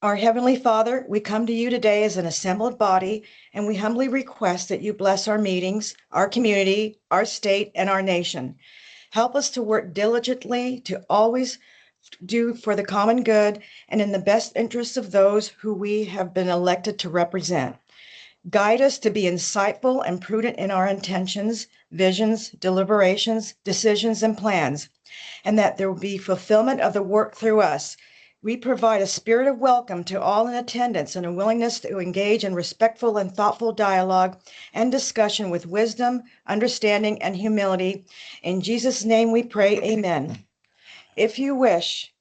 Our Heavenly Father, we come to you today as an assembled body, and we humbly request that you bless our meetings, our community, our state, and our nation. Help us to work diligently to always do for the common good and in the best interests of those who we have been elected to represent. Guide us to be insightful and prudent in our intentions, visions, deliberations, decisions, and plans, and that there will be fulfillment of the work through us. We provide a spirit of welcome to all in attendance and a willingness to engage in respectful and thoughtful dialogue and discussion with wisdom, understanding, and humility. In Jesus' name we pray, amen. If you wish,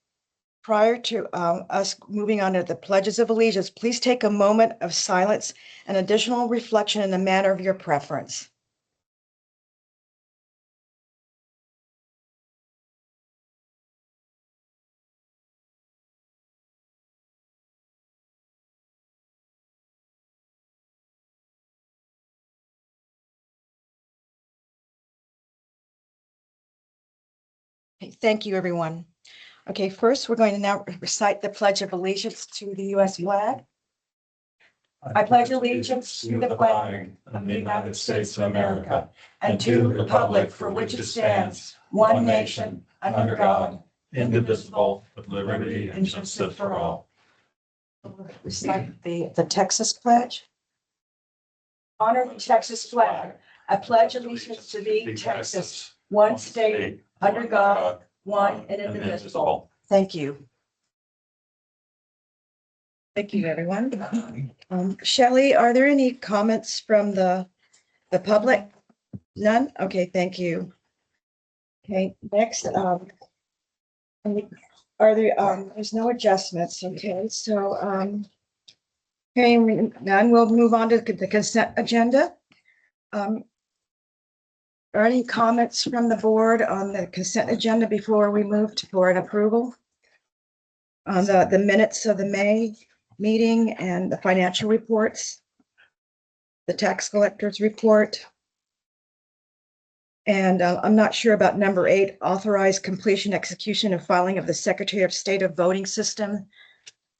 prior to us moving on to the pledges of allegiance, please take a moment of silence and additional reflection in the manner of your preference. Okay, thank you, everyone. Okay, first, we're going to now recite the Pledge of Allegiance to the U.S. flag. I pledge allegiance to the flag of the United States of America and to the republic for which it stands, one nation, under God, indivisible, with liberty and justice for all. Recite the Texas Pledge. Honor the Texas flag. I pledge allegiance to thee, Texas, one state, under God, one and indivisible. Thank you. Thank you, everyone. Shelley, are there any comments from the public? None? Okay, thank you. Okay, next, are there, there's no adjustments, okay, so, okay, none, we'll move on to the consent agenda. Are any comments from the board on the consent agenda before we move for an approval? On the minutes of the May meeting and the financial reports, the tax collector's report. And I'm not sure about number 8, authorize completion, execution, and filing of the Secretary of State of voting system.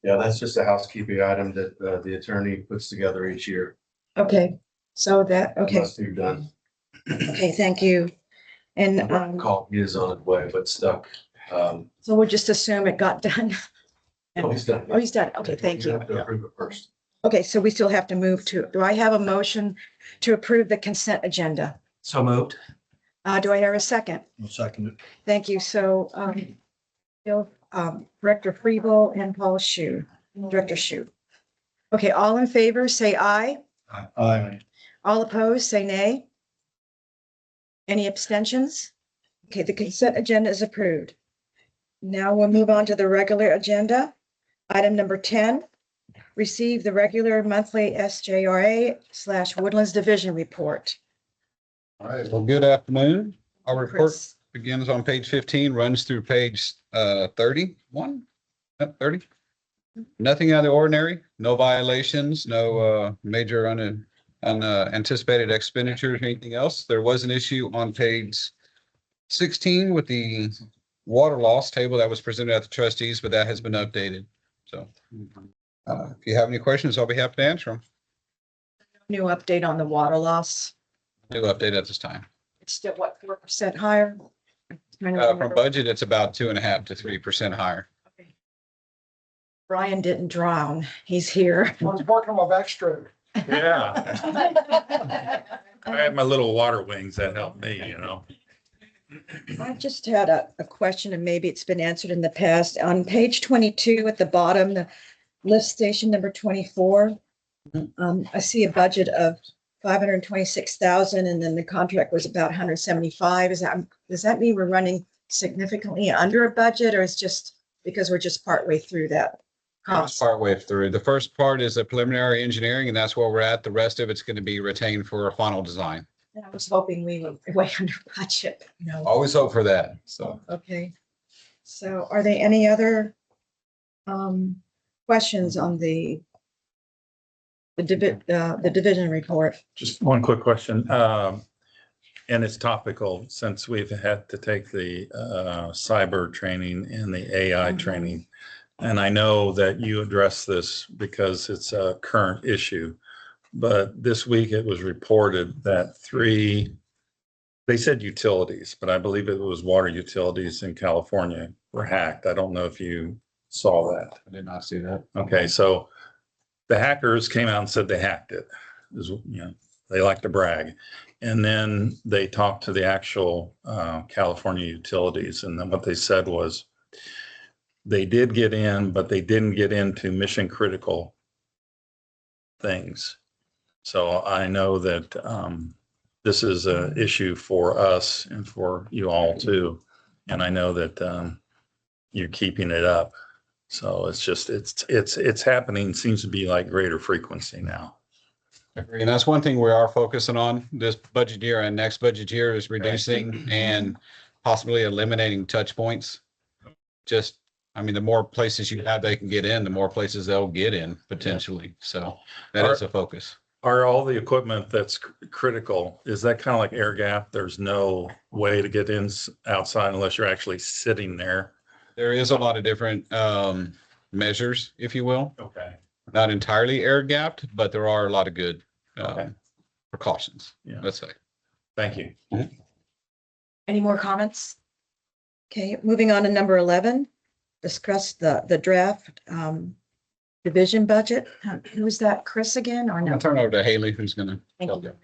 Yeah, that's just a housekeeping item that the attorney puts together each year. Okay, so that, okay. Must be done. Okay, thank you. And Call is on its way, but stuck. so we'll just assume it got done. Oh, he's done. Oh, he's done. Okay, thank You you. have to approve it first. Okay, so we still have to move to, do I have a motion to approve the consent agenda? So moved. Do I hear a second? I'll second it. Thank you. So, Bill, Director Freeble and Paul Shu, Director Shu. Okay, all in favor, say aye. Aye. All opposed, say nay. Any abstentions? Okay, the consent agenda is approved. Now we'll move on to the regular agenda. Item number 10, receive the regular monthly SJRA/Woodlands Division report. All right, well, good afternoon. Our report Chris. begins on page 15, runs through page 31, 30. Nothing out of the ordinary, no violations, no major unanticipated expenditures, anything else. There was an issue on page 16 with the water loss table that was presented at the trustees, but that has been updated. So if you have any questions, I'll be happy to answer them. New update on the water loss. New update at this time. It's still what, 4% higher? From budget, it's about 2.5% to 3% higher. Brian didn't drown. He's here. I was working my backstroke. Yeah, I had my little water wings that helped me, you know. I just had a question, and maybe it's been answered in the past. On page 22 at the bottom, the lift station number 24. I see a budget of 526,000, and then the contract was about 175. Does that mean we're running significantly under a budget, or it's just because we're just partway through that That's cost? partway through. The first part is a preliminary engineering, and that's where we're at. The rest of it's going to be retained for a final design. I was hoping we were way under budget, you know. Always hope for that. So Okay. So are there any other questions on the division report? Just one quick question, and it's topical since we've had to take the cyber training and the AI training. And I know that you address this because it's a current issue. But this week it was reported that they said utilities, but I believe it was water utilities in California were hacked. I don't know if you saw that. I did not see that. Okay, so the hackers came out and said they hacked it. They like to brag. And then they talked to the actual California utilities, and then what they said was they did get in, but they didn't get into mission critical things. So I know that this is an issue for us and for you all too. And I know that you're keeping it up. So it's happening, seems to be like greater frequency now. Agree. And that's one thing we are focusing on this budget year and next budget year is reducing and possibly eliminating touch points. The more places you have they can get in, the more places they'll get in potentially. So that is a focus. Are all the equipment that's critical, is that kind of like air gap? There's no way to get in outside unless you're actually sitting there? There is a lot of different measures, if you will. Okay. Not entirely air gapped, but there are a lot of good Okay. precautions, Yeah. let's say. Thank you. Any more comments? Okay, moving on to number 11, discuss the draft division budget. Who is that, Chris again, or I'm no? gonna turn it over to Haley, who's gonna Thank help you. you.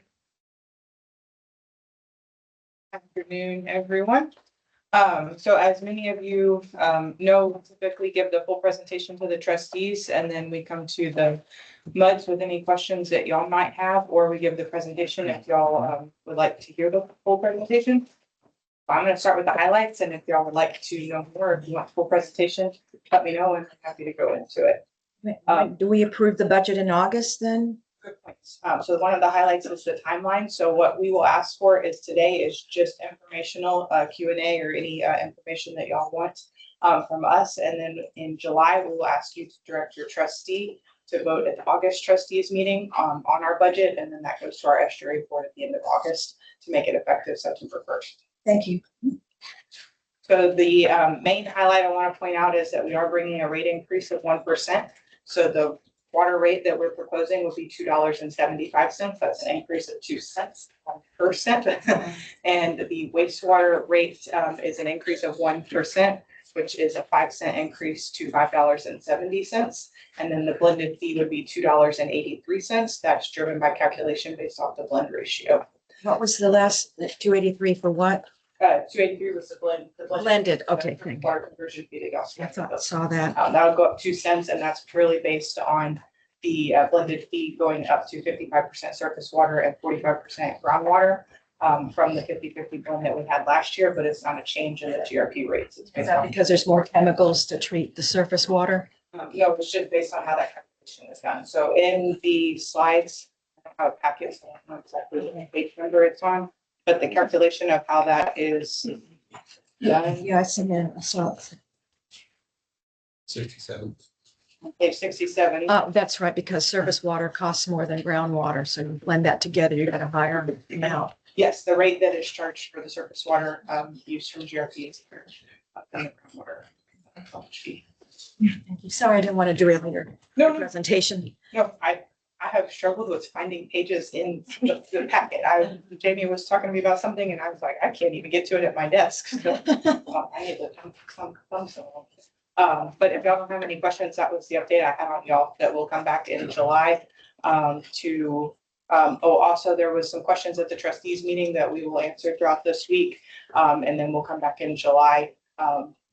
Afternoon, everyone. So as many of you know, we typically give the full presentation to the trustees, and then we come to the MUDs with any questions that y'all might have, or we give the presentation if y'all would like to hear the full presentation. I'm going to start with the highlights, and if y'all would like to know more, if you want the full presentation, let me know, and I'm happy to go into it. Do we approve the budget in August then? Good points. So one of the highlights is the timeline. So what we will ask for is today is just informational Q&A or any information that y'all want from us. And then in July, we will ask you to direct your trustee to vote at the August trustees meeting on our budget. And then that goes to our SGRA board at the end of August to make it effective September 1st. Thank you. So the main highlight I want to point out is that we are bringing a rate increase of 1%. So the water rate that we're proposing will be $2.75. That's an increase of 2 cents per cent. And the wastewater rate is an increase of 1%, which is a 5-cent increase to $5.70. And then the blended fee would be $2.83. That's driven by calculation based off the blend ratio. What was the last, 283 for what? 283 was the blend. Blended, okay, thank you. Water conversion fee that y'all Saw that. that'll go up 2 cents, and that's purely based on the blended fee going up to 55% surface water and 45% groundwater from the 50-50 blend that we had last year, but it's not a change in the GRP rates. It's Is based that on, because there's more chemicals to treat the surface water? no, it's just based on how that calculation is done. So in the slides, I don't have a packet, so I don't know exactly what page number it's on, but the calculation of how that is done. Yeah, I see that. I saw it. 67. Page 67. Oh, that's right, because surface water costs more than groundwater, so you blend that together, you get a higher amount. Yes, the rate that is charged for the surface water used from GRP is higher than the groundwater fee. Thank you. Sorry, I didn't want to derail your No, presentation. no, I have struggled with finding pages in the packet. Jamie was talking to me about something and I was like, I can't even get to it at my desk. So, I need to come but if y'all don't have any questions, that was the update I had on y'all that will come back in July also, there was some questions at the trustees meeting that we will answer throughout this week. And then we'll come back in July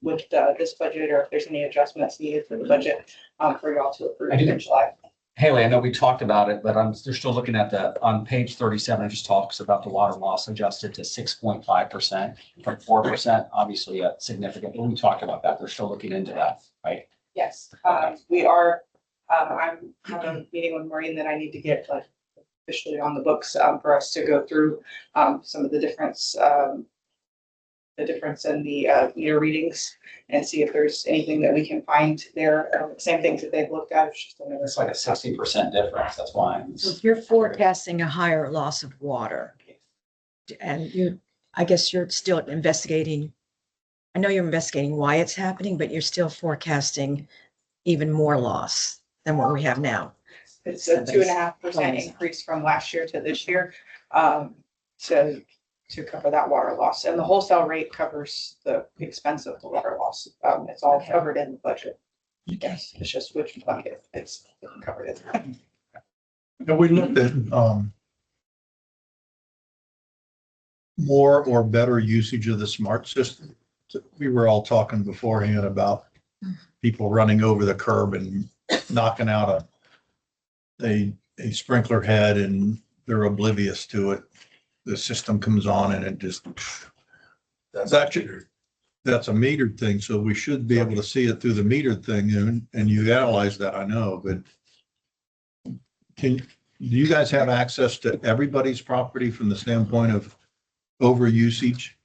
with this budget, or if there's any adjustments needed for the budget for y'all to approve in July. Haley, I know we talked about it, but they're still looking at on page 37, it just talks about the water loss adjusted to 6.5% from 4%, obviously significant, but we talked about that. They're still looking into that, right? Yes, we are, I'm having a meeting with Maureen that I need to get like officially on the books for us to go through some of the difference in the meter readings and see if there's anything that we can find there. Same things that they've looked at. It's just another. It's like a 60% difference, that's why. So if you're forecasting a higher loss of water, and I guess you're still investigating, I know you're investigating why it's happening, but you're still forecasting even more loss than what we have now. It's a 2.5% increase from last year to this year. So to cover that water loss, and the wholesale rate covers the expense of the water loss. It's all covered in the budget. Yes, it's just which bucket it's covered in. And we looked at more or better usage of the smart system. We were all talking beforehand about people running over the curb and knocking out a sprinkler head, and they're oblivious to it. The system comes on and it just, That's actually, that's a metered thing, so we should be able to see it through the metered thing, and you analyze that, I know, but do you guys have access to everybody's property from the standpoint of over usage?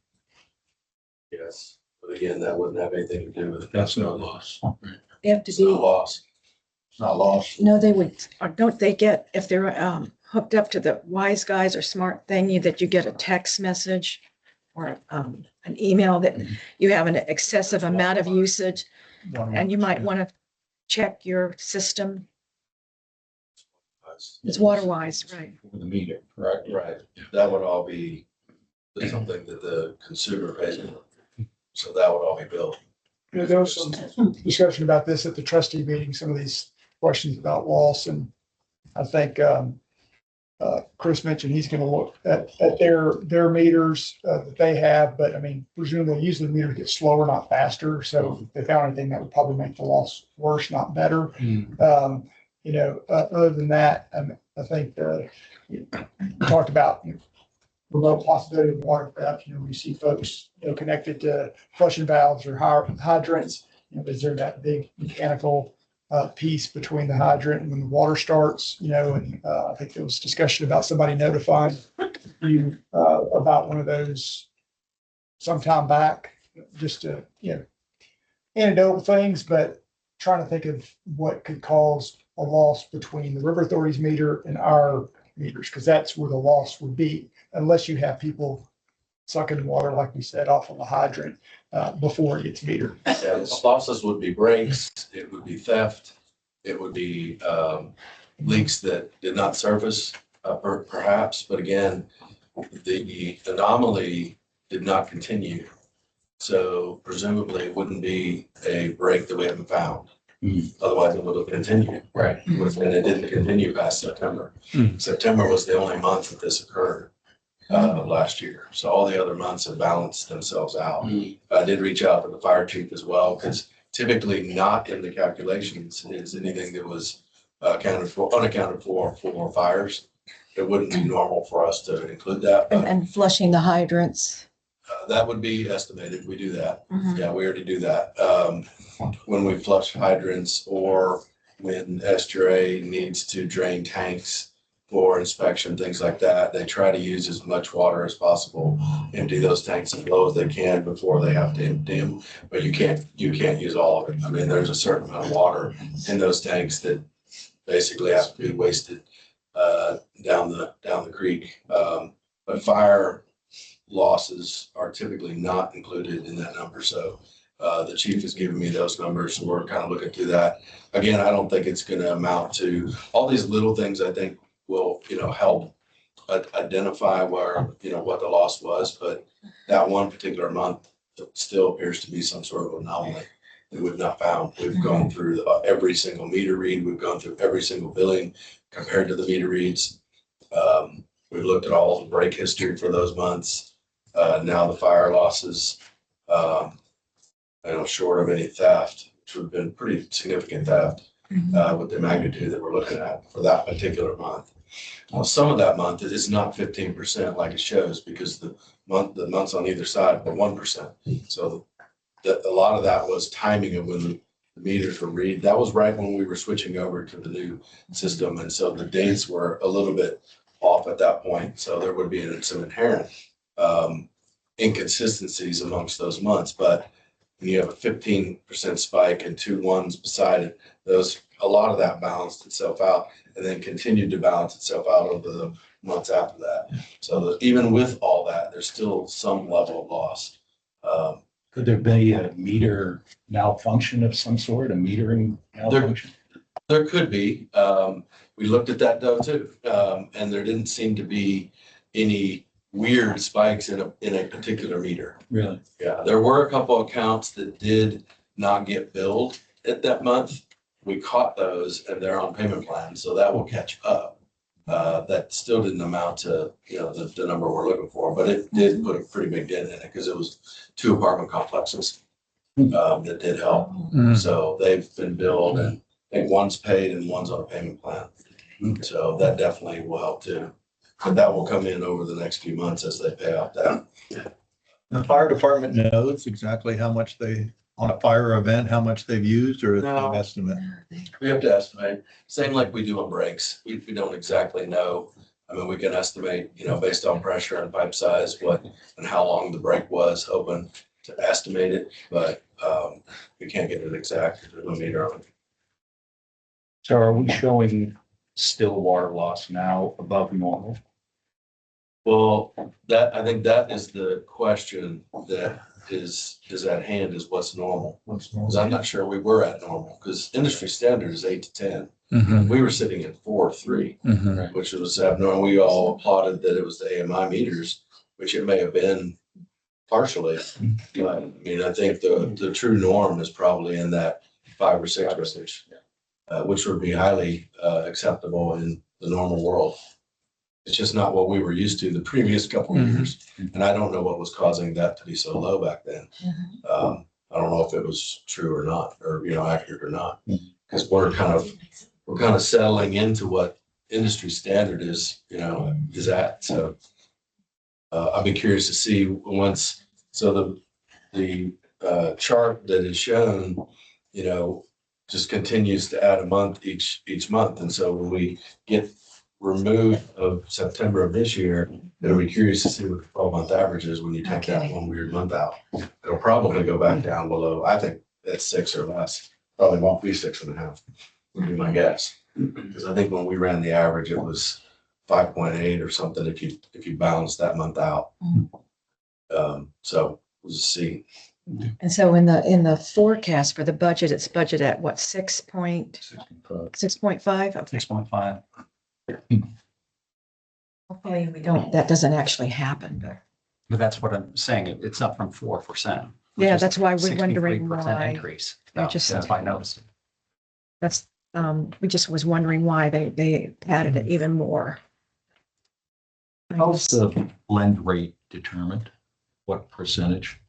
Yes, but again, that wouldn't have anything to do with it. That's no not loss. They have to It's not be, loss. It's not lost. no, they would, or don't they get, if they're hooked up to the Wise Guys or Smart Thingy, that you get a text message or an email that you have an excessive amount of usage, and you might want to check your system. It's WaterWise, right? The meter, right, right. That would all be something that the consumer pays for. So that would all be billed. You know, there was some discussion about this at the trustee meeting, some of these questions about loss, and I think Chris mentioned he's gonna look at their meters that they have, but I mean, presumably usually the meter gets slower, not faster, so if they found anything that would probably make the loss worse, not better. You know, other than that, I think you talked about remote possibility of water theft. You know, we see folks, you know, connected to flushing valves or hydrants. You know, is there that big mechanical piece between the hydrant and when the water starts? You know, and I think there was discussion about somebody notifying you about one of those sometime back, just to, you know, anecdotal things, but trying to think of what could cause a loss between the River Authority's meter and our meters, because that's where the loss would be, unless you have people sucking water, like we said, off of a hydrant before it gets metered. Yeah, the losses would be breaks, it would be theft, it would be leaks that did not surface, perhaps, but again, the anomaly did not continue. So presumably it wouldn't be a break that we haven't found. Otherwise it would have continued. Right. And it didn't continue past September. September was the only month that this occurred last year. So all the other months have balanced themselves out. I did reach out to the fire chief as well, because typically not in the calculations is anything that was unaccounted for fires. It wouldn't be normal for us to include that, but And flushing the hydrants. that would be estimated. We do that. Mhm. Yeah, we already do that. When we flush hydrants or when SDRA needs to drain tanks for inspection, things like that, they try to use as much water as possible, empty those tanks as low as they can before they have to empty them. But you can't use all of it. I mean, there's a certain amount of water in those tanks that basically has to be wasted down the creek. But fire losses are typically not included in that number. So the chief has given me those numbers, so we're kind of looking through that. Again, I don't think it's going to amount to all these little things. I think will, help identify where, what the loss was. But that one particular month still appears to be some sort of anomaly that we've not found. We've gone through every single meter read. We've gone through every single billing compared to the meter reads. We've looked at all the break history for those months. Now the fire losses, short of any theft, which would have been pretty significant theft with the magnitude that we're looking at for that particular month. Well, some of that month, it is not 15% like it shows, because the months on either side were 1%. So a lot of that was timing of when the meters were read. That was right when we were switching over to the new system. And so the dates were a little bit off at that point. So there would be some inherent inconsistencies amongst those months. But when you have a 15% spike and 2 ones beside it, a lot of that balanced itself out and then continued to balance itself out over the months after that. So even with all that, there's still some level of loss. Could there be a meter malfunction of some sort, a metering malfunction? There could be. We looked at that though too. And there didn't seem to be any weird spikes in a particular meter. Really? Yeah, there were a couple accounts that did not get billed at that month. We caught those and they're on payment plans, so that will catch up. That still didn't amount to, the number we're looking for, but it did put a pretty big dent in it because it was 2 apartment complexes. That did help. So they've been billed and I think one's paid and one's on a payment plan. So that definitely will help too. But that will come in over the next few months as they pay off that. The fire department knows exactly how much on a fire event, how much they've used, or No. an estimate. We have to estimate, same like we do on brakes. We don't exactly know. I mean, we can estimate, based on pressure and pipe size, and how long the brake was, hoping to estimate it, but we can't get it exact. There's no meter on it. So are we showing still water loss now above normal? Well, I think that is the question that is at hand, is what's normal. Because I'm not sure we were at normal, because industry standard is 8 to 10. Mhm. We were sitting at 4 or 3, Mhm. which was abnormal. We all applauded that it was the AMI meters, which it may have been partially. But I mean, I think the true norm is probably in that 5 or 6 range, which would be highly acceptable in the normal world. It's just not what we were used to the previous couple of years. And I don't know what was causing that to be so low back then. I don't know if it was true or not, or, accurate or not. Because we're kind of settling into what industry standard is at. So I'll be curious to see so the chart that is shown, just continues to add a month each month. And so when we get removed of September of this year, it'll be curious to see what the 12-month average is when you take that one weird month out. It'll probably go back down below, I think that's 6 or less. Probably won't be 6.5, would be my guess. Because I think when we ran the average, it was 5.8 or something if you balance that month out. So we'll just see. And so in the forecast for the budget, it's budgeted at what, 6.5? 6.5. Hopefully that doesn't actually happen. But that's what I'm saying. It's up from 4%. Yeah, that's why we're wondering 63% why. increase. They're just- That's why I noticed it. That's, we just was wondering why they added it even more. How's the blend rate determined? What percentage?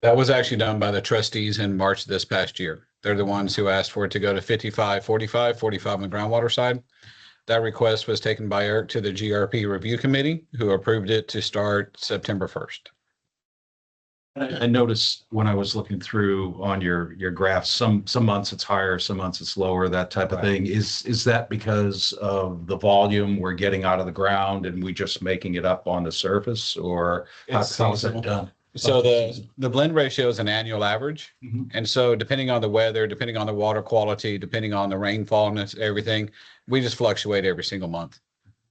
That was actually done by the trustees in March this past year. They're the ones who asked for it to go to 55, 45, 45 on the groundwater side. That request was taken by Eric to the GRP review committee, who approved it to start September 1st. I noticed when I was looking through on your graphs, some months it's higher, some months it's lower, that type of thing. Is that because of the volume we're getting out of the ground and we just making it up on the surface, or how is it done? So the blend ratio is an annual average. Mhm. And so depending on the weather, depending on the water quality, depending on the rainfall and everything, we just fluctuate every single month.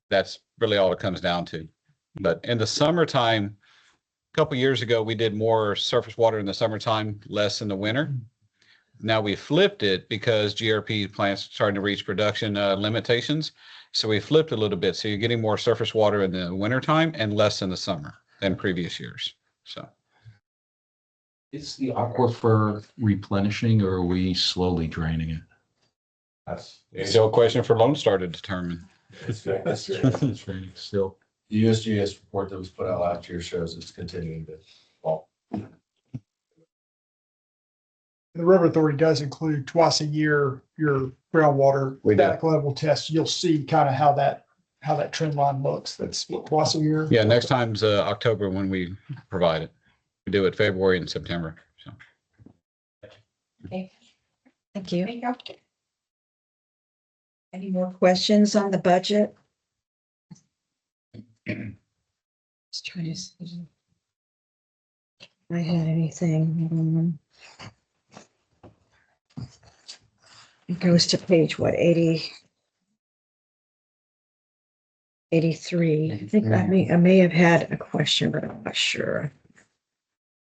That's really all it comes down to. But in the summertime, a couple years ago, we did more surface water in the summertime, less in the winter. Now we flipped it because GRP plants starting to reach production limitations. So we flipped a little bit. So you're getting more surface water in the wintertime and less in the summer than previous years. So. Is the aquifer replenishing, or are we slowly draining it? That's Still a question for Lone Star to determine. It's draining still. The USGS report that was put out last year shows it's continuing to fall. The River Authority does include twice a year your groundwater We do. static level test. You'll see kind of how that trend line looks. That's what, twice a year. Yeah, next time's October when we provide it. We do it February and September. So. Thank you. Any more questions on the budget? Just trying to see if I had anything. It goes to page what, 83. I think I may have had a question, but I'm not sure.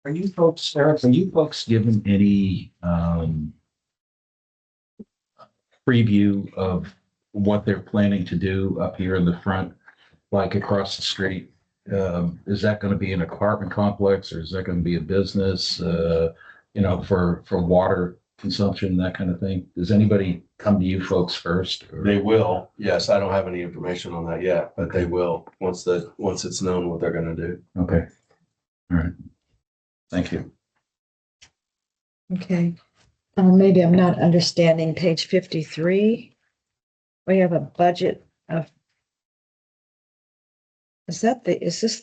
Are you folks, Eric, are you folks given any preview of what they're planning to do up here in the front, like across the street? Is that going to be an apartment complex or is that going to be a business, for water consumption, that kind of thing? Does anybody come to you folks first? or- They will. Yes, I don't have any information on that yet, but they will once it's known what they're gonna do. Okay. All right. Thank you. Okay. Maybe I'm not understanding page 53. We have a budget of. Is this this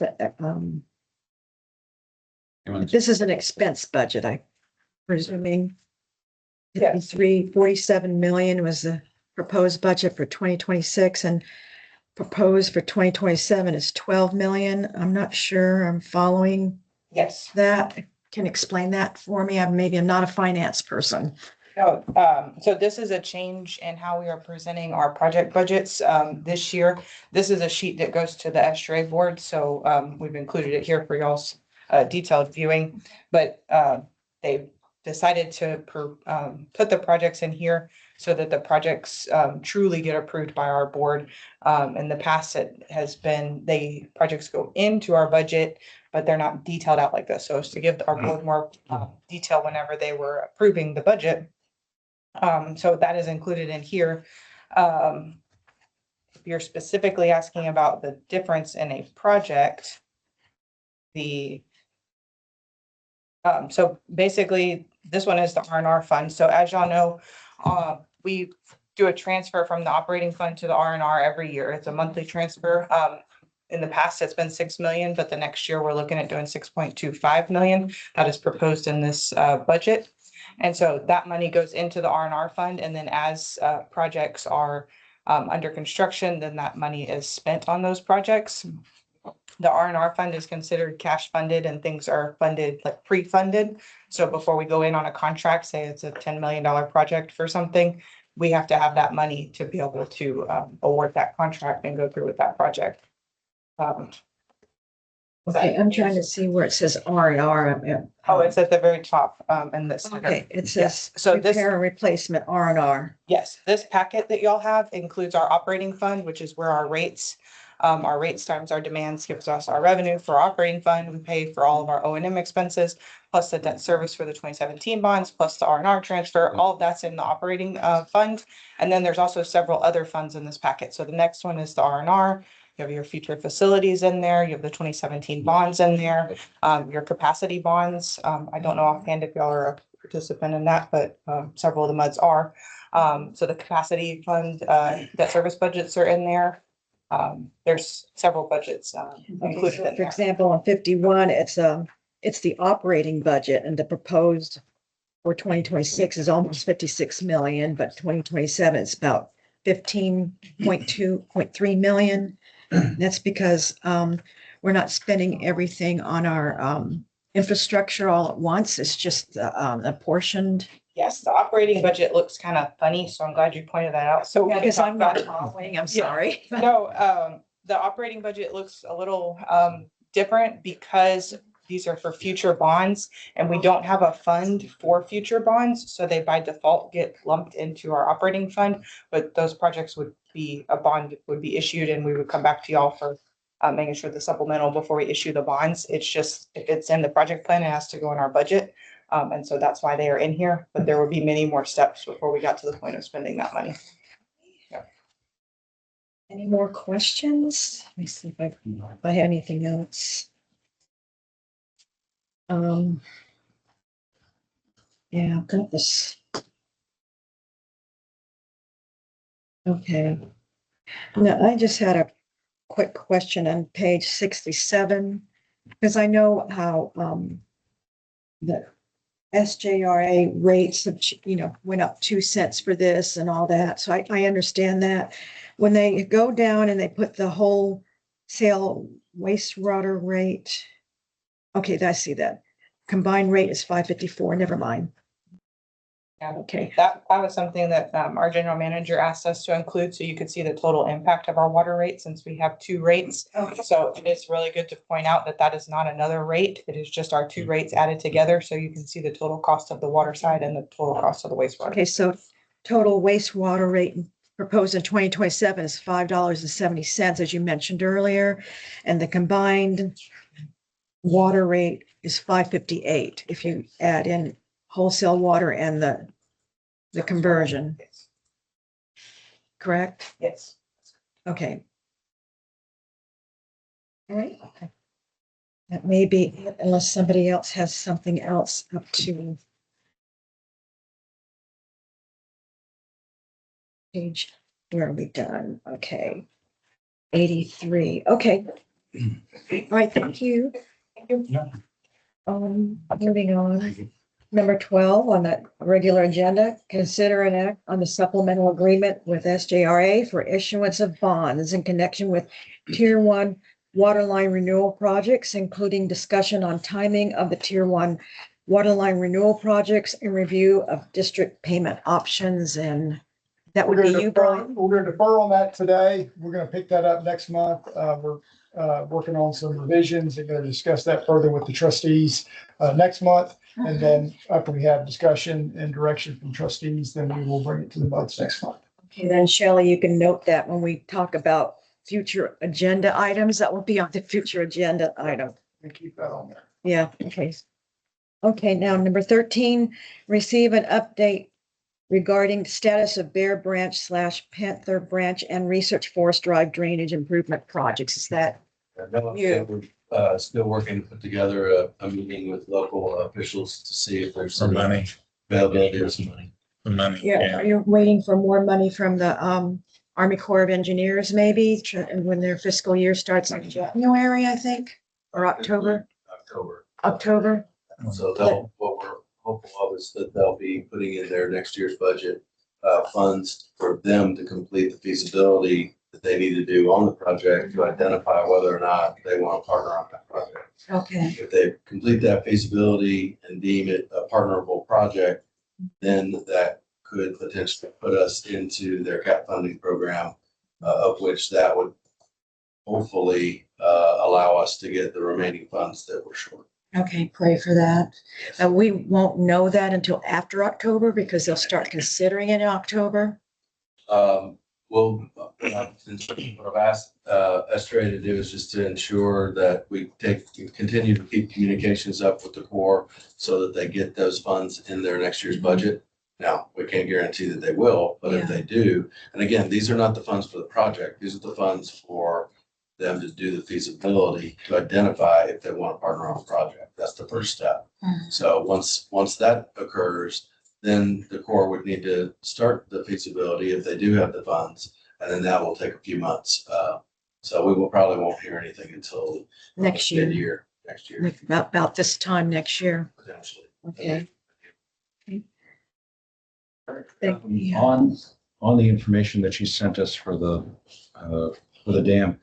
is an expense budget, I'm presuming. Yes. 47 million was the proposed budget for 2026 and proposed for 2027 is 12 million. I'm not sure I'm following Yes. that. Can you explain that for me? I'm not a finance person. No, so this is a change in how we are presenting our project budgets, this year. This is a sheet that goes to the SRA board, so, we've included it here for y'all's, detailed viewing. But, they decided to, put the projects in here so that the projects, truly get approved by our board. In the past, it has been, projects go into our budget, but they're not detailed out like this. So it's to give our board more, detail whenever they were approving the budget. So that is included in here. If you're specifically asking about the difference in a project, so basically this one is the R&R fund. So as y'all know, we do a transfer from the operating fund to the R&R every year. It's a monthly transfer. In the past, it's been 6 million, but the next year we're looking at doing 6.25 million. That is proposed in this budget. And so that money goes into the R&R fund. And then as projects are under construction, then that money is spent on those projects. The R&R fund is considered cash funded and things are funded like pre-funded. So before we go in on a contract, say it's a $10 million project for something, we have to have that money to be able to award that contract and go through with that project. Okay, I'm trying to see where it says R&R. Oh, it's at the very top in this. Okay, it Yes. says So this, repair and replacement R&R. yes, this packet that y'all have includes our operating fund, which is where our rates times our demands gives us our revenue for operating fund. We pay for all of our O&M expenses, plus the debt service for the 2017 bonds, plus the R&R transfer. All of that's in the operating fund. And then there's also several other funds in this packet. So the next one is the R&R. You have your future facilities in there. You have the 2017 bonds in there, your capacity bonds. I don't know offhand if y'all are a participant in that, but several of the MUDs are. So the capacity fund, debt service budgets are in there. There's several budgets Okay, included so in for there. example, on 51, it's the operating budget and the proposed for 2026 is almost 56 million, but 2027 it's about 15.3 million. That's because we're not spending everything on our infrastructure all at once. It's just apportioned. Yes, the operating budget looks kind of funny, so I'm glad you pointed that out. So we Yeah, can because talk I'm not about. following, I'm sorry. No, the operating budget looks a little different because these are for future bonds and we don't have a fund for future bonds. So they by default get lumped into our operating fund, but those projects a bond would be issued and we would come back to y'all for making sure the supplemental before we issue the bonds. It's just, if it's in the project plan, it has to go in our budget. And so that's why they are in here, but there would be many more steps before we got to the point of spending that money. Any more questions? Let me see if I have anything else. Yeah, I've got this. Okay. Now, I just had a quick question on page 67, because I know how the SJRA rates have, went up 2 cents for this and all that. So I understand that. When they go down and they put the whole sale wastewater rate. Okay, I see that. Combined rate is 554, never mind. Yeah, Okay, that was something that our general manager asked us to include, so you could see the total impact of our water rate since we have two rates. Okay. So it is really good to point out that that is not another rate. It is just our two rates added together, so you can see the total cost of the water side and the total cost of the wastewater. okay, so total wastewater rate proposed in 2027 is $5.70, as you mentioned earlier. And the combined water rate is $5.58 if you add in wholesale water and the conversion, Yes. correct? Yes. Okay. All right. Okay. That may be it, unless somebody else has something else up to page, where are we done? Okay. 83. Okay. All right, thank you. Moving on. Number 12 on the regular agenda, consider an act on the supplemental agreement with SJRA for issuance of bonds in connection with Tier 1 water line renewal projects, including discussion on timing of the Tier 1 water line renewal projects and review of district payment options. And that would be you, Brian? We're gonna defer on that today. We're gonna pick that up next month. We're working on some revisions and gonna discuss that further with the trustees next month. And then after we have discussion and direction from trustees, then we will bring it to the votes next month. Okay, then Shelley, you can note that when we talk about future agenda items, that will be on the future agenda item. And keep that on there. Yeah, okay. Okay, now number 13, receive an update regarding status of Bear Branch / Panther Branch and Research Forest Drive drainage improvement projects. Is that you? We're still working to put together a meeting with local officials to see if there's For some money, availability of some money. for money. Yeah, are you waiting for more money from the Army Corps of Engineers maybe? And when their fiscal year starts in January, I think, or October? October? So what we're hopeful of is that they'll be putting in their next year's budget funds for them to complete the feasibility that they need to do on the project to identify whether or not they want to partner on that project. Okay, If they complete that feasibility and deem it a partnerable project, then that could potentially put us into their cap funding program, of which that would hopefully allow us to get the remaining funds that we're short. okay, pray for that. We won't know that until after October because they'll start considering it in October. Well, what I've asked Estrella to do is just to ensure that we continue to keep communications up with the Corps so that they get those funds in their next year's budget. Now, we can't guarantee that they will, but if they do, and again, these are not the funds for the project. These are the funds for them to do the feasibility, to identify if they want to partner on a project. That's the first step. So once that occurs, then the Corps would need to start the feasibility if they do have the funds, and then that will take a few months. So we will probably won't hear anything until Next year. mid-year, next year, About this time next year. potentially. Okay. Thank you. On the information that you sent us for the dam,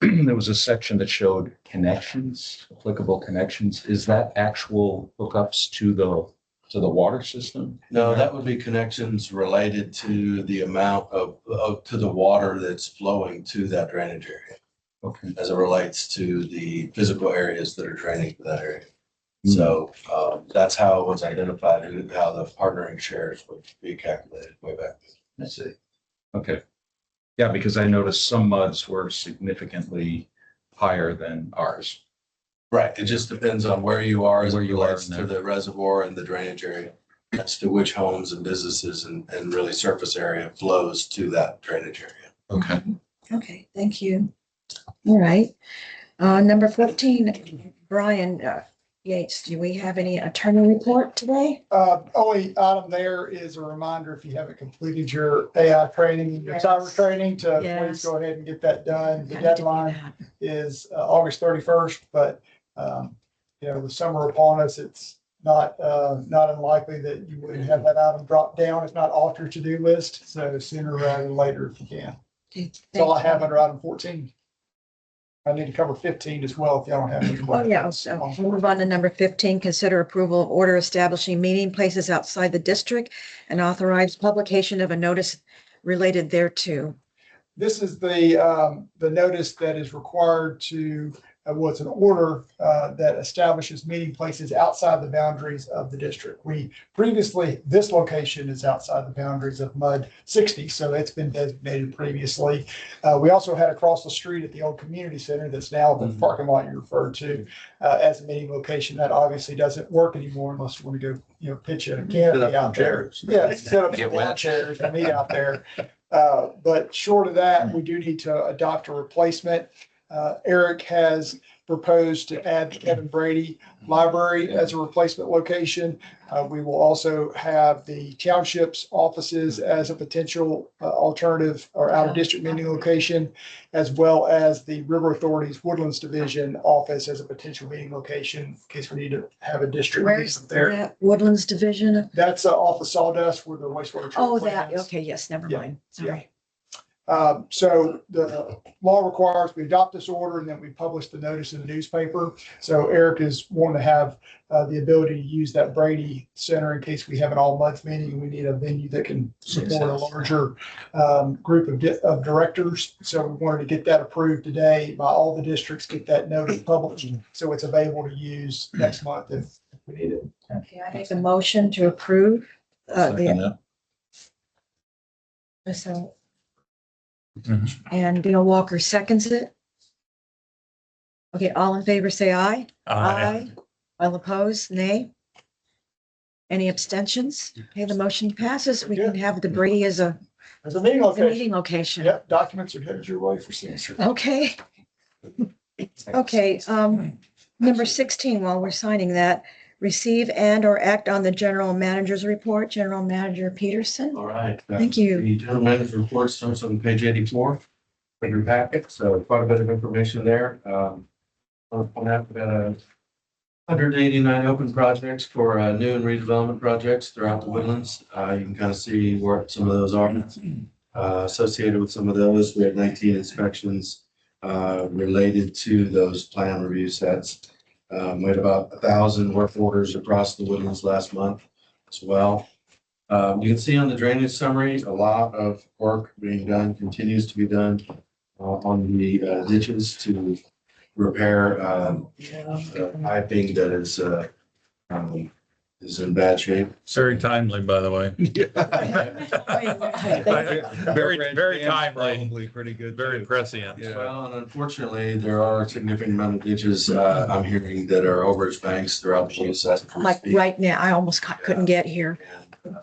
there was a section that showed connections, applicable connections. Is that actual hookups to the water system? No, that would be connections related to the amount to the water that's flowing to that drainage area Okay. as it relates to the physical areas that are draining to that area. So that's how it was identified and how the partnering shares would be calculated way back. I see. Okay. Yeah, because I noticed some muds were significantly higher than ours. Right. It just depends on where you are as it Where you are relates in to there. the reservoir and the drainage area. As to which homes and businesses and really surface area flows to that drainage area. Okay. Okay, thank you. All right. Number 14, Brian Yates, do we have any attorney report today? Only item there is a reminder, if you haven't completed your AI training, your cyber training, to Yes. please go ahead and get that done. The Yeah, I need to do deadline that. is August 31st, but with summer upon us, it's not unlikely that you would have that item drop down, if not off your to-do list. So sooner rather than later if you can. Okay, That's all I thank have you. under item 14. I need to cover 15 as well if y'all don't have any. Oh, yeah, so we'll move on to number 15, consider approval of order establishing meeting places outside the district and authorize publication of a notice related thereto. This is the notice that is required to, what's an order that establishes meeting places outside the boundaries of the district. We previously, this location is outside the boundaries of MUD 60, so it's been designated previously. We also had across the street at the old community center that's now the parking lot you referred to as a meeting location. That obviously doesn't work anymore unless you want to go, pitch in a canopy out there. Yeah, set up some lawn chairs and meet out there. But short of that, we do need to adopt a replacement. Eric has proposed to add the Kevin Brady Library as a replacement location. We will also have the township's offices as a potential alternative or out of district meeting location, as well as the River Authority's Woodlands Division office as a potential meeting location in case we need to have a district Where's meeting there. that Woodlands Division? That's off of Sawdust where the wastewater. Oh, treatment that, plant is. okay, yes, never Yeah, mind. yeah. Sorry. So the law requires we adopt this order and then we publish the notice in the newspaper. So Eric is wanting to have the ability to use that Brady Center in case we have an all month meeting and we need a venue that can support a larger group of directors. So we wanted to get that approved today by all the districts, get that notice published. So it's available to use next month if we need it. Okay, I make a motion to approve. So, and Bill Walker seconds it. Okay, all in favor, say aye. All opposed, nay. Any abstentions? Okay, the motion passes. We can have the Brady as a There's a meeting the location. meeting location. Yep, documents are headed your way for signature. Okay. Okay, number 16, while we're signing that, receive and or act on the general manager's report, General Manager Peterson. All right. Thank you. The general manager report starts on page 84 of your packet, so quite a bit of information there. I'll point out, we've got 189 open projects for new and redevelopment projects throughout the Woodlands. You can kind of see where some of those are. Associated with some of those, we had 19 inspections related to those plan review sets. We had about 1,000 work orders across the Woodlands last month as well. You can see on the drainage summary, a lot of work being done, continues to be done on the ditches to repair the piping that is in bad shape. Very timely, by the way. Very timely, Probably pretty good. very too. prescient. Yeah. Well, and unfortunately, there are a significant amount of ditches I'm hearing that are overage banks throughout the GSS. Like right now, I almost couldn't get here. And,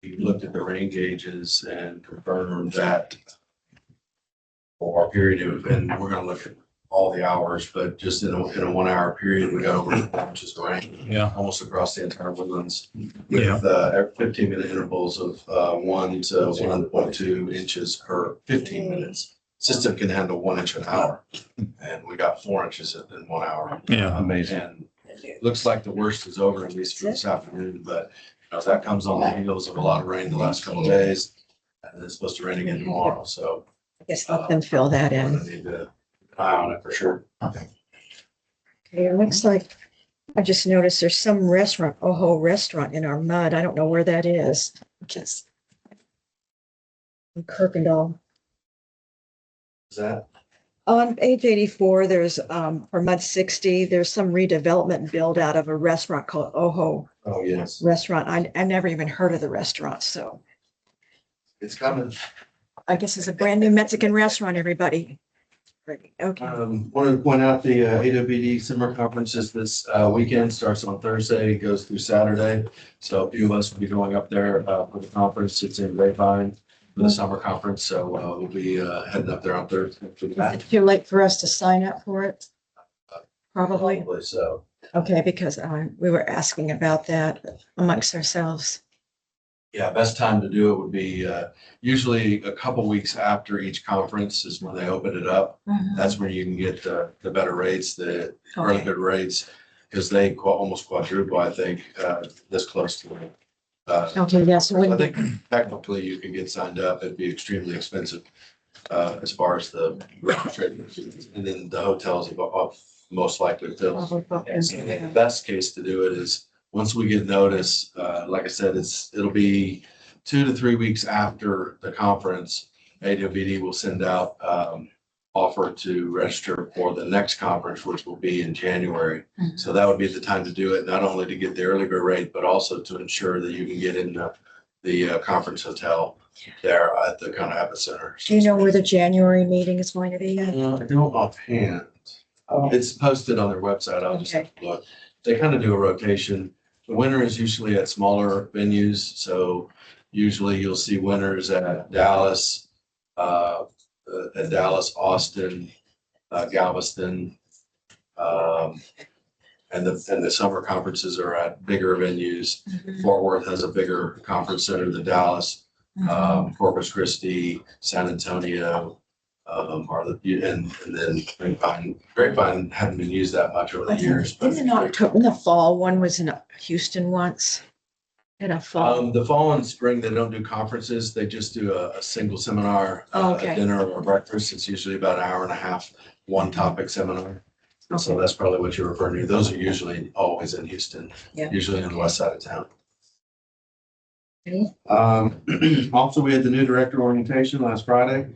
we looked at the rain gauges and confirmed that for a period of, and we're gonna look at all the hours, but just in a 1 hour period, we got over 4 inches of rain. Yeah. Almost across the entire Woodlands Yeah. with 15-minute intervals of 1 to 1.2 inches per 15 minutes. System can handle 1 inch an hour, and we got 4 inches in 1 hour. Yeah. Amazing. And it looks like the worst is over, at least for this afternoon, but that comes on the heels of a lot of rain the last couple of days. And it's supposed to rain again tomorrow, so. I guess let them fill that we're in. gonna need to keep an eye on it for sure. Okay, it looks like, I just noticed there's some restaurant, Oho Restaurant in our mud. I don't know where that is. Just in Kirkendall. Is that? On page 84, there's, for mud 60, there's some redevelopment build out of a restaurant called Oho Oh, yes. Restaurant. I never even heard of the restaurant, so It's coming. I guess it's a brand new Mexican restaurant, everybody. Okay, Wanted to point out the AWD summer conference is this weekend, starts on Thursday, goes through Saturday. So a few of us will be going up there for the conference. It's in Grapevine for the summer conference. So we'll be heading up there on Thursday. is it too late for us to sign up for it? Probably. Probably so. Okay, because we were asking about that amongst ourselves. Yeah, best time to do it would be usually a couple weeks after each conference is when they open it up. That's when you can get the better rates, the really Okay. good rates, because they almost quadruple, I think, this close to it. Okay, yes, I think technically you can get signed up. It'd be extremely expensive as far as the registration. And then the hotels are most likely filled. The best case to do it is, once we get notice, like I said, it'll be 2 to 3 weeks after the conference. AWD will send out offer to register for the next conference, which will be in January. So that would be the time to do it, not only to get the early bird rate, but also to ensure that you can get in the conference hotel there at the kind of epicenter. Do you know where the January meeting is going to be? I don't offhand. It's posted on their website. I'll just have to look. They kind of do a rotation. The winter is usually at smaller venues. So usually you'll see winners at Dallas, Austin, Galveston. And the summer conferences are at bigger venues. Fort Worth has a bigger conference center than Dallas. Corpus Christi, San Antonio, are the, and then Grapevine hadn't been used that much over the years. But In the fall, one was in Houston once. In a fall. the fall and spring, they don't do conferences. They just do a single seminar, Oh, a okay. dinner or breakfast. It's usually about an hour and a half, one topic seminar. So that's probably what you're referring to. Those are usually always in Houston, Yeah. usually on the west side of town. Okay. Also, we had the new director orientation last Friday.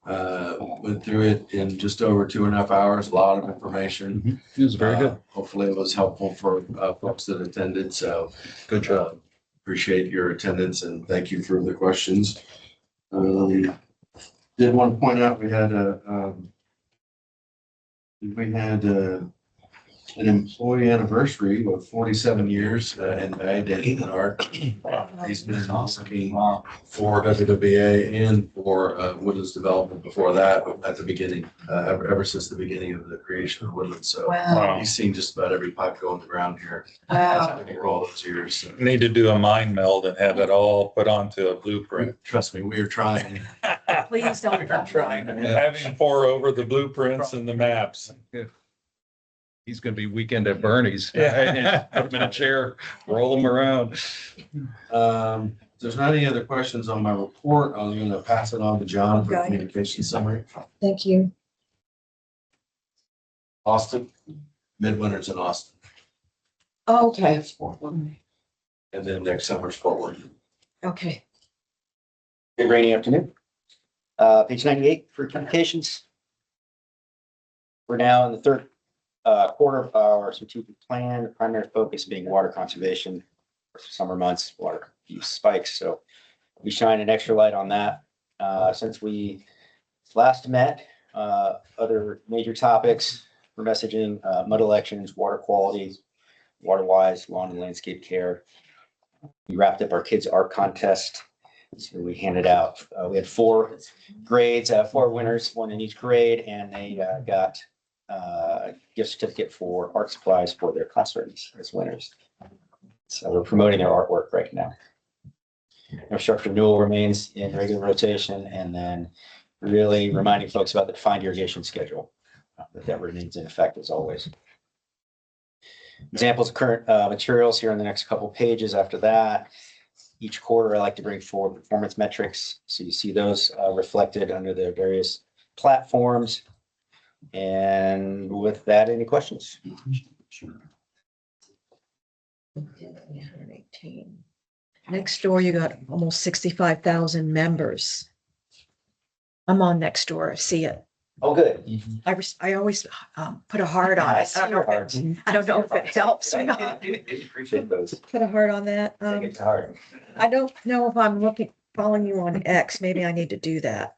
Went through it in just over 2.5 hours, a lot of information. It was very good. Hopefully it was helpful for folks that attended. So Good job. appreciate your attendance and thank you for the questions. Did want to point out, we had an employee anniversary of 47 years in May. Danny Menard. He's been working for WWBA and for Woodlands Development before that, but at the beginning, ever since the beginning of the creation of Woodlands. So Wow. he's seen just about every pipe go on the ground here Wow. for all those years. So, Need to do a mind meld and have it all put onto a blueprint. trust me, we are trying. Please don't. Have him pour over the blueprints and the maps. He's gonna be weekend at Bernie's. Yeah. Put him in a chair, roll him around. If there's not any other questions on my report, I'm going to pass it on to John for Okay. communication summary. Thank you. Austin, Midwinter's in Austin, Okay. and then next summer's Fort Worth. Okay. Good rainy afternoon. Page 98 for communications. We're now in the third quarter of our strategic plan, the primary focus being water conservation for summer months, water use spikes. So we shine an extra light on that. Since we last met, other major topics for messaging, mud elections, water quality, water wise, lawn and landscape care. We wrapped up our kids' art contest. So we handed out, we had 4 grades, 4 winners, 1 in each grade, and they got gift certificate for art supplies for their classrooms as winners. So we're promoting their artwork right now. Infrastructure renewal remains in regular rotation, and then really reminding folks about the defined irrigation schedule that remains in effect as always. Examples of current materials here in the next couple pages. After that, each quarter I like to bring forward performance metrics, so you see those reflected under the various platforms. And with that, any questions? Next door, you got almost 65,000 members. I'm on next door. I see it. Oh, good. I always put a heart on I it. see your hearts. I don't know if it helps or I not. appreciate those. Put a heart on that. Take it to heart. I don't know if I'm following you on X. Maybe I need to do that.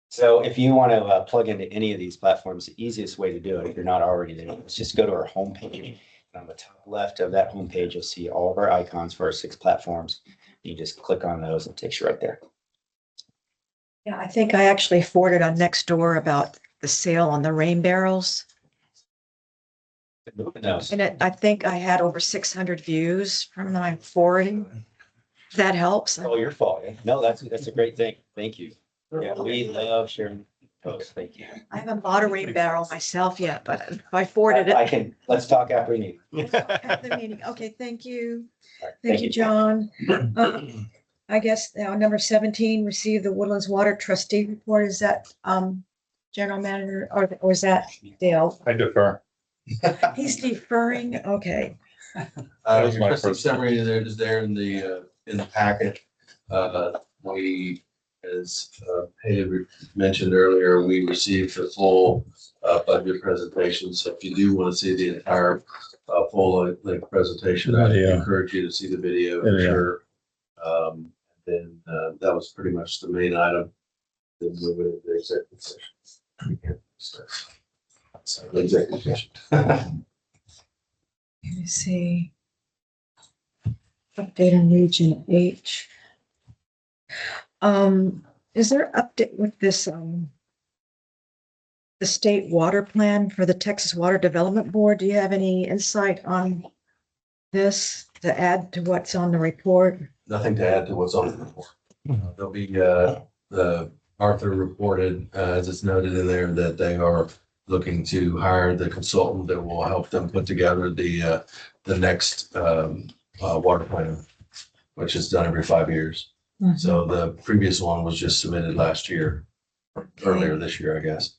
So if you want to plug into any of these platforms, the easiest way to do it, if you're not already there, is just go to our homepage. On the top left of that homepage, you'll see all of our icons for our 6 platforms. You just click on those and it takes you right there. Yeah, I think I actually forwarded on next door about the sale on the rain barrels. Those. And I think I had over 600 views from my forwarding. If that helps. Oh, your fault. No, that's a great thing. Thank you. Yeah, we love sharing posts. Thank you. I haven't bought a rain barrel myself yet, but if I forwarded I it. can, let's talk after we meet. At the meeting. Okay, thank you. All right, Thank you, John. I guess now number 17, receive the Woodlands Water Trustee Report. Is that General Manager or is that Dale? I defer. He's deferring. Okay. That was Your my trustee first- summary is there in the packet. We, as Haley mentioned earlier, we received the full budget presentation. So if you do want to see the entire full length presentation, I Video. encourage you to see the video for Video. sure. Then that was pretty much the main item. Then move it into executive session. So, executive session. Let me see. Update on Region H. Is there update with this, the state water plan for the Texas Water Development Board? Do you have any insight on this to add to what's on the report? Nothing to add to what's on the report. There'll be, the Arthur reported, as it's noted in there, that they are looking to hire the consultant that will help them put together the next, water plan, which is done every 5 years. So the previous one was just submitted last year, earlier this year, I guess.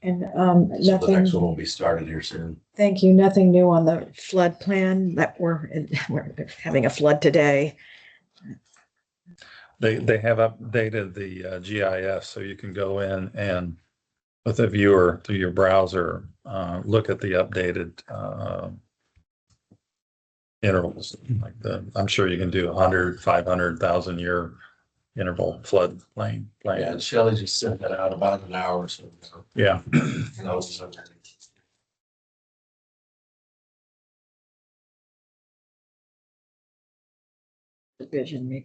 And So the next nothing, one will be started here soon. thank you, nothing new on the flood plan that we're having a flood today. They have updated the GIS, so you can go in and with a viewer through your browser, look at the updated intervals. Like I'm sure you can do 100, 500,000 year interval flood plain Yeah, plan. and Shelley just sent that out about an hour or so ago. Yeah. And I was- Division.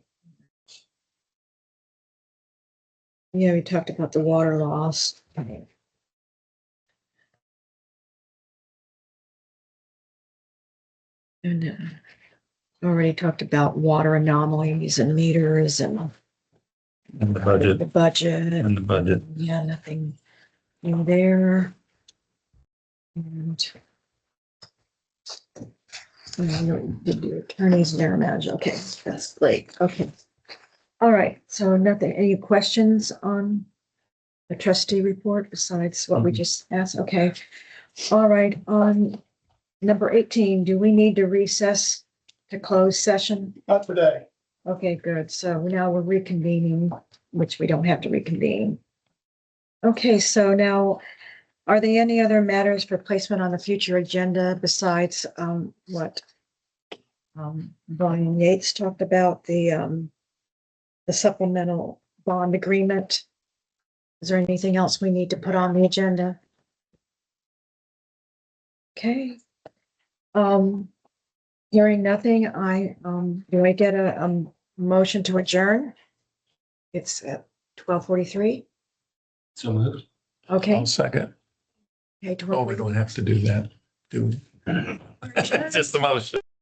Yeah, we talked about the water loss. And already talked about water anomalies and meters and And the budget the budget. and the budget. Yeah, nothing in there. And did the attorneys and their manager. Okay, that's great. Okay. All right. So nothing, any questions on the trustee report besides what we just asked? Okay. All right. On number 18, do we need to recess to close session? Not today. Okay, good. So now we're reconvening, which we don't have to reconvene. Okay, so now, are there any other matters for placement on the future agenda besides what Brian Yates talked about, the supplemental bond agreement? Is there anything else we need to put on the agenda? Okay. Hearing nothing, do I get a motion to adjourn? It's at 12:43. So moved. Okay. I'll second. Okay, Oh, we don't have to do that, do we? Just the motion.